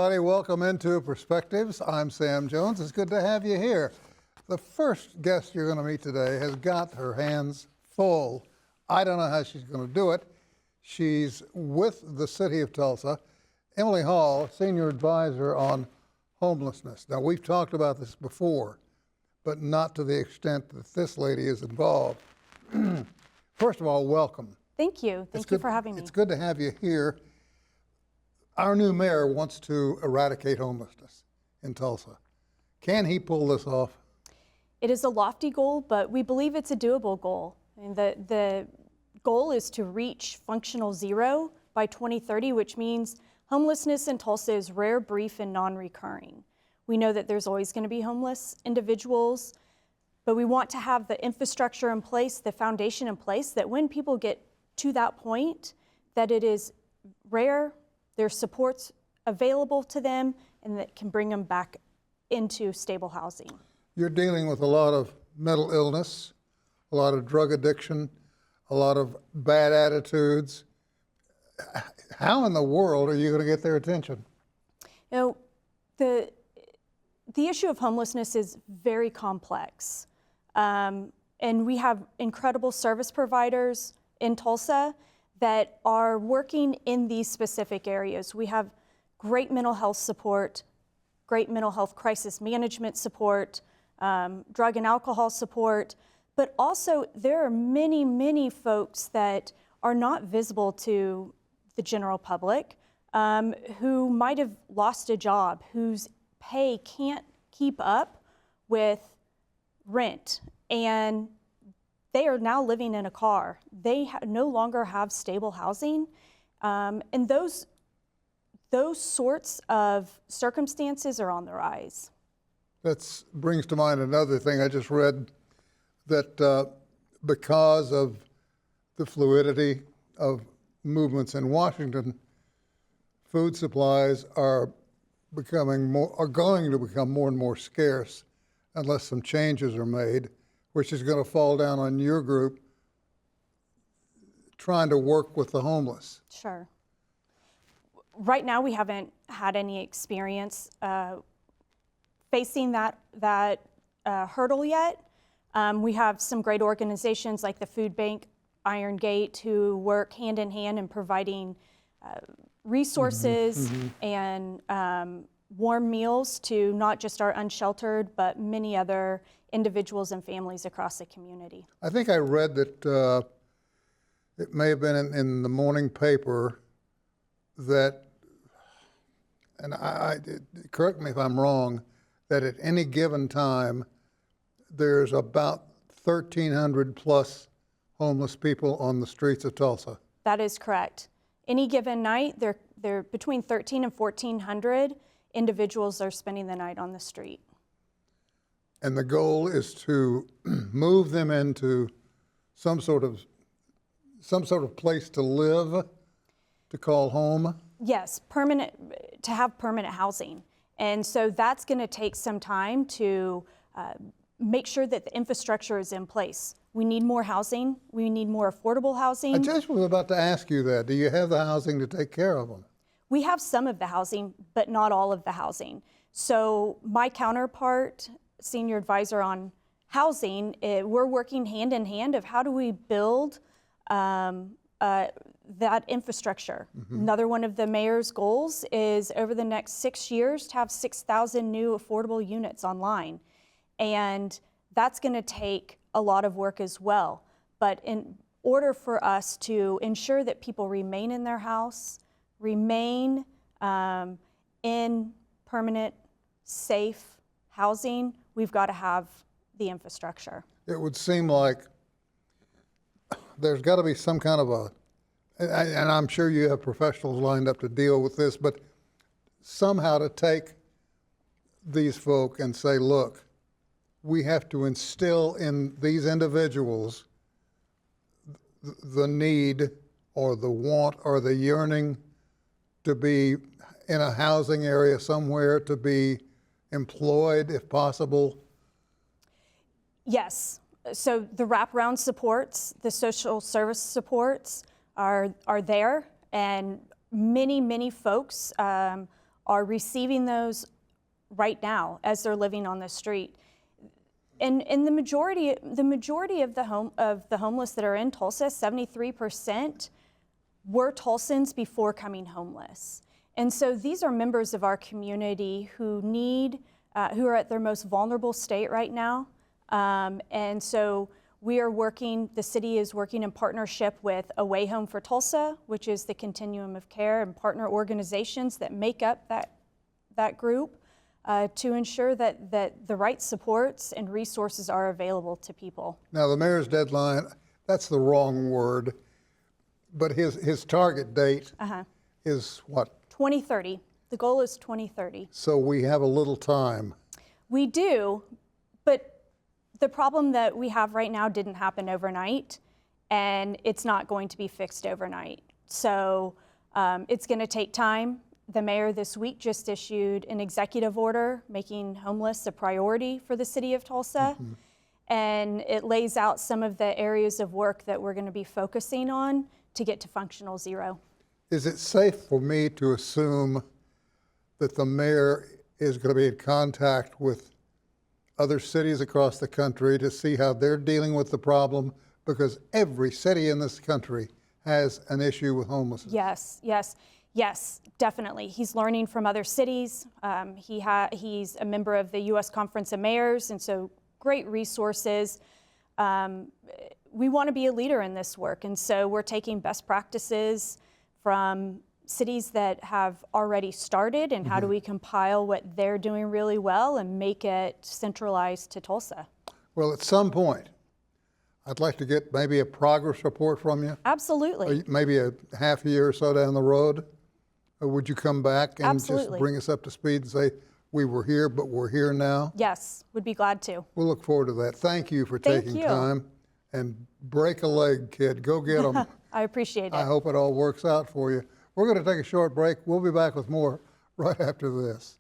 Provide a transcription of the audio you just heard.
everybody. Welcome into Perspectives. I'm Sam Jones. It's good to have you here. The first guest you're going to meet today has got her hands full. I don't know how she's going to do it. She's with the city of Tulsa. Emily Hall, Senior Advisor on Homelessness. Now, we've talked about this before, but not to the extent that this lady is involved. First of all, welcome. Thank you. Thank you for having me. It's good to have you here. Our new mayor wants to eradicate homelessness in Tulsa. Can he pull this off? It is a lofty goal, but we believe it's a doable goal. And the goal is to reach functional zero by 2030, which means homelessness in Tulsa is rare, brief, and non-recurring. We know that there's always going to be homeless individuals, but we want to have the infrastructure in place, the foundation in place, that when people get to that point, that it is rare, there's supports available to them, and that can bring them back into stable housing. You're dealing with a lot of mental illness, a lot of drug addiction, a lot of bad attitudes. How in the world are you going to get their attention? You know, the issue of homelessness is very complex. And we have incredible service providers in Tulsa that are working in these specific areas. We have great mental health support, great mental health crisis management support, drug and alcohol support, but also there are many, many folks that are not visible to the general public, who might have lost a job, whose pay can't keep up with rent, and they are now living in a car. They no longer have stable housing, and those sorts of circumstances are on the rise. That brings to mind another thing I just read, that because of the fluidity of movements in Washington, food supplies are going to become more and more scarce unless some changes are made, which is going to fall down on your group trying to work with the homeless. Sure. Right now, we haven't had any experience facing that hurdle yet. We have some great organizations like the Food Bank, Iron Gate, who work hand in hand in providing resources and warm meals to not just our unsheltered, but many other individuals and families across the community. I think I read that it may have been in the morning paper that, and correct me if I'm wrong, that at any given time there's about 1,300 plus homeless people on the streets of Tulsa. That is correct. Any given night, they're between 1,300 and 1,400 individuals are spending the night on the street. And the goal is to move them into some sort of place to live, to call home? Yes, to have permanent housing. And so that's going to take some time to make sure that the infrastructure is in place. We need more housing. We need more affordable housing. I just was about to ask you that. Do you have the housing to take care of them? We have some of the housing, but not all of the housing. So my counterpart, Senior Advisor on Housing, we're working hand in hand of how do we build that infrastructure. Another one of the mayor's goals is over the next 6 years to have 6,000 new affordable units online. And that's going to take a lot of work as well. But in order for us to ensure that people remain in their house, remain in permanent, safe housing, we've got to have the infrastructure. It would seem like there's got to be some kind of and I'm sure you have professionals lined up to deal with this, but somehow to take these folk and say, look, we have to instill in these individuals the need or the want or the yearning to be in a housing area somewhere, to be employed if possible? Yes. So the wraparound supports, the social service supports are there, and many folks are receiving those right now as they're living on the street. And the majority of the homeless that are in Tulsa, 73%, were Tulsans before coming homeless. And so these are members of our community who who are at their most vulnerable state right now. And so the city is working in partnership with A Way Home for Tulsa, which is the continuum of care, and partner organizations that make up that group to ensure that the right supports and resources are available to people. Now, the mayor's deadline, that's the wrong word, but his target date is what? 2030. The goal is 2030. So we have a little time. We do, but the problem that we have right now didn't happen overnight, and it's not going to be fixed overnight. So it's going to take time. The mayor this week just issued an executive order making homeless a priority for the city of Tulsa. And it lays out some of the areas of work that we're going to be focusing on to get to functional zero. Is it safe for me to assume that the mayor is going to be in contact with other cities across the country to see how they're dealing with the problem? Because every city in this country has an issue with homelessness. Yes, definitely. He's learning from other cities. He's a member of the U.S. Conference of Mayors, and so great resources. We want to be a leader in this work, and so we're taking best practices from cities that have already started, and how do we compile what they're doing really well and make it centralized to Tulsa? Well, at some point, I'd like to get maybe a progress report from you. Absolutely. Maybe a half a year or so down the road. Or would you come back and Absolutely. just bring us up to speed and say, we were here, but we're here now? Yes, would be glad to. We'll look forward to that. Thank you for Thank taking you. time. And break a leg, kid. Go get them. I appreciate it. I hope it all works out for you. We're going to take a short break. We'll be back with more right after this.